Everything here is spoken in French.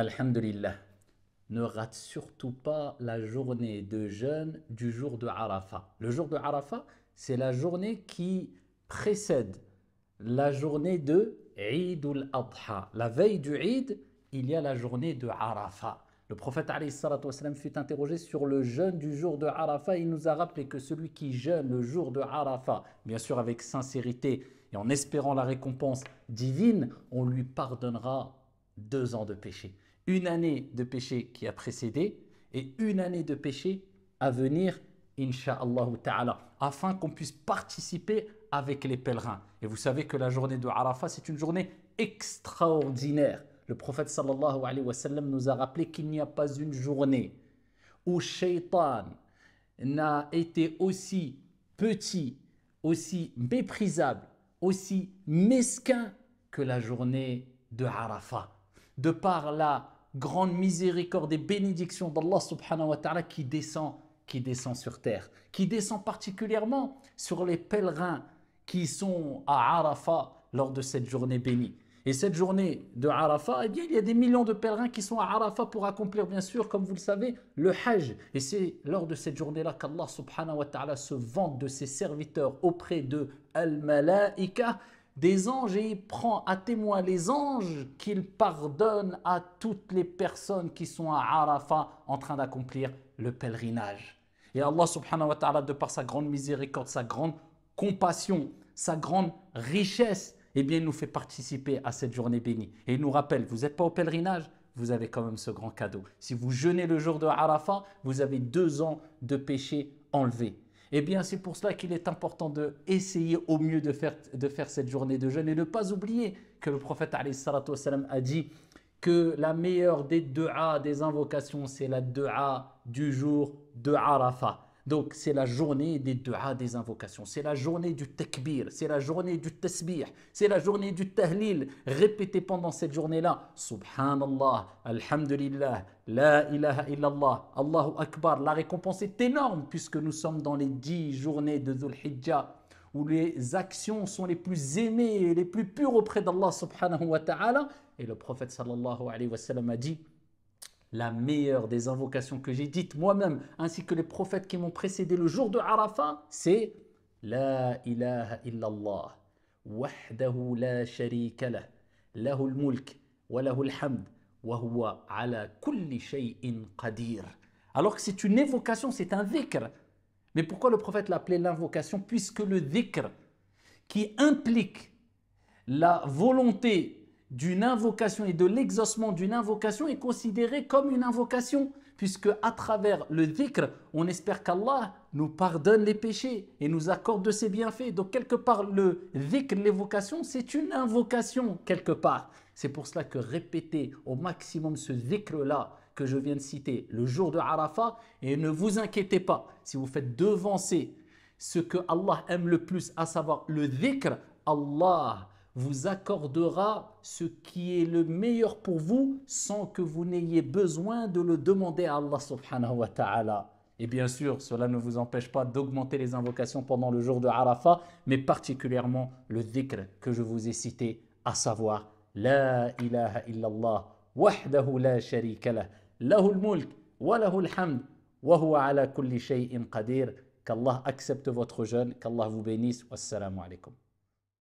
Alhamdulillah. Ne rate surtout pas la journée de jeûne du jour de Arafat. Le jour de Arafat, c'est la journée qui précède la journée de Eid al-Adha. La veille du Eid, il y a la journée de Arafat. Le prophète alayhi salatu wassalam fut interrogé sur le jeûne du jour de Arafat. Il nous a rappelé que celui qui jeûne le jour de Arafat, bien sûr avec sincérité et en espérant la récompense divine, on lui pardonnera 2 ans de péché. Une année de péché qui a précédé et une année de péché à venir, Inch'Allah ta'ala, afin qu'on puisse participer avec les pèlerins. Et vous savez que la journée de Arafat, c'est une journée extraordinaire. Le prophète sallallahu alayhi wa sallam nous a rappelé qu'il n'y a pas une journée où Shaitan n'a été aussi petit, aussi méprisable, aussi mesquin que la journée de Arafat. De par la grande miséricorde et bénédiction d'Allah subhanahu wa ta'ala qui descend sur terre, qui descend particulièrement sur les pèlerins qui sont à Arafat lors de cette journée bénie. Et cette journée de Arafat, eh bien, il y a des millions de pèlerins qui sont à Arafat pour accomplir, bien sûr, comme vous le savez, le Hajj. Et c'est lors de cette journée-là qu'Allah subhanahu wa ta'ala se vante de ses serviteurs auprès de Al-Malaika, des anges, et il prend à témoin les anges qu'il pardonne à toutes les personnes qui sont à Arafat en train d'accomplir le pèlerinage. Et Allah subhanahu wa ta'ala, de par sa grande miséricorde, sa grande compassion, sa grande richesse, eh bien, il nous fait participer à cette journée bénie. Et il nous rappelle, vous n'êtes pas au pèlerinage, vous avez quand même ce grand cadeau. Si vous jeûnez le jour de Arafat, vous avez 2 ans de péché enlevés. Eh bien, c'est pour cela qu'il est important d'essayer au mieux de faire cette journée de jeûne et ne pas oublier que le prophète alayhi salatu wassalam a dit que la meilleure des du'a, des invocations, c'est la du'a du jour de Arafat. Donc, c'est la journée des du'a, des invocations. C'est la journée du takbir, c'est la journée du tasbih, c'est la journée du tahlil. Répétez pendant cette journée-là, Subhanallah, Alhamdulillah, La ilaha illallah, Allahu Akbar. La récompense est énorme puisque nous sommes dans les 10 journées de Dhul Hijjah où les actions sont les plus aimées et les plus pures auprès d'Allah subhanahu wa ta'ala. Et le prophète sallallahu alayhi wa sallam a dit: la meilleure des invocations que j'ai dites moi-même, ainsi que les prophètes qui m'ont précédé le jour de Arafat, c'est La ilaha illallah, wahdahu la sharika lah, lahul mulk, wa lahul hamd, wa huwa ala kulli shay'in qadir. Alors que c'est une évocation, c'est un dhikr. Mais pourquoi le prophète l'appelait l'invocation? Puisque le dhikr, qui implique la volonté d'une invocation et de l'exaucement d'une invocation, est considéré comme une invocation, puisque à travers le dhikr, on espère qu'Allah nous pardonne les péchés et nous accorde de ses bienfaits. Donc quelque part, le dhikr, l'évocation, c'est une invocation quelque part. C'est pour cela que répétez au maximum ce dhikr-là que je viens de citer le jour de Arafat, et ne vous inquiétez pas, si vous faites devancer ce que Allah aime le plus, à savoir le dhikr, Allah vous accordera ce qui est le meilleur pour vous sans que vous n'ayez besoin de le demander à Allah subhanahu wa ta'ala. Et bien sûr, cela ne vous empêche pas d'augmenter les invocations pendant le jour de Arafat, mais particulièrement le dhikr que je vous ai cité, à savoir La ilaha illallah, wahdahu la sharika lah, lahul mulk, wa lahul hamd, wa huwa ala kulli shay'in qadir. Qu'Allah accepte votre jeûne, qu'Allah vous bénisse. Wassalamu alaikum.